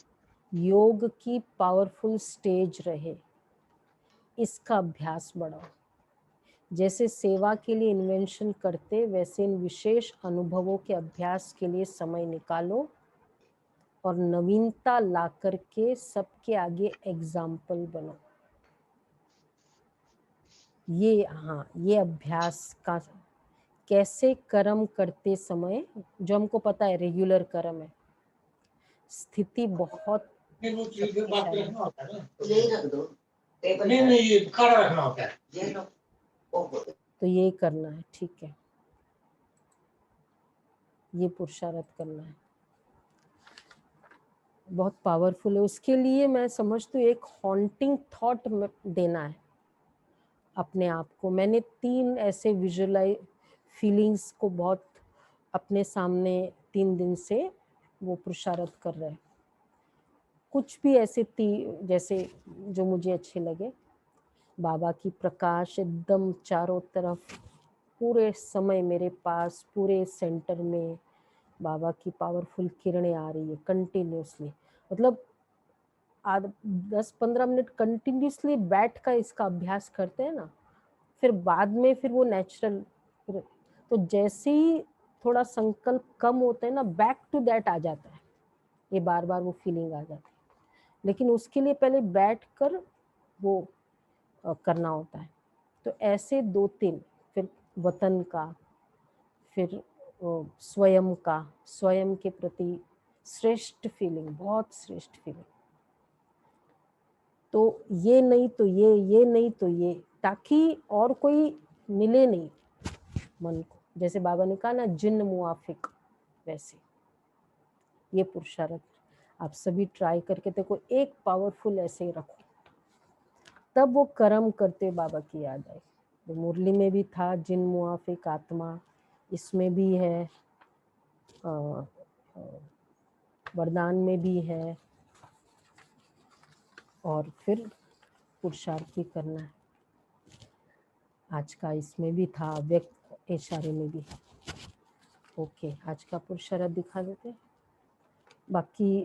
योग की पावरफुल स्टेज रहे, इसका अभ्यास बढ़ाओ। जैसे सेवा के लिए इन्वेंशन करते, वैसे इन विशेष अनुभवों के अभ्यास के लिए समय निकालो और नवीनता ला करके सबके आगे एग्जाम्पल बनो। ये अभ्यास का कैसे कर्म करते समय, जो हमको पता है रेगुलर कर्म है, स्थिति बहुत तो ये करना है, ठीक है, ये पुरुषार्थ करना है, बहुत पावरफुल है। उसके लिए मैं समझती हूँ एक हॉन्टिंग थॉट देना है अपने आप को। मैंने 3 ऐसे विजुअलाइज फीलिंग्स को बहुत अपने सामने 3 दिन से वो पुरुषार्थ कर रहे हैं। कुछ भी ऐसे जैसे जो मुझे अच्छे लगे, बाबा की प्रकाश एकदम चारों तरफ पूरे समय मेरे पास, पूरे सेंटर में बाबा की पावरफुल किरणें आ रही है कंटिन्यूसली। मतलब 10-15 मिनट कंटिन्यूसली बैठ कर इसका अभ्यास करते हैं ना, फिर बाद में फिर वो नेचुरल, तो जैसे ही थोड़ा संकल्प कम होता है ना, बैक टू दैट आ जाता है, ये बार बार वो फीलिंग आ जाती है। लेकिन उसके लिए पहले बैठ कर वो करना होता है। तो ऐसे 2-3, फिर वतन का, फिर स्वयं का, स्वयं के प्रति श्रेष्ठ फीलिंग, बहुत श्रेष्ठ फीलिंग। तो ये नहीं तो ये नहीं तो ये, ताकि और कोई मिले नहीं मन को। जैसे बाबा ने कहा ना, जिन मुआफिक, वैसे ये पुरुषार्थ आप सभी ट्राई करके देखो। एक पावरफुल ऐसे ही रखो, तब वो कर्म करते बाबा की याद आई। तो मुरली में भी था जिन मुआफिक आत्मा, इसमें भी है, वरदान में भी है, और फिर पुरुषार्थ भी करना है। आज का इसमें भी था, व्यक्त इशारे में भी। ओके, आज का पुरुषार्थ दिखा देते। बाकी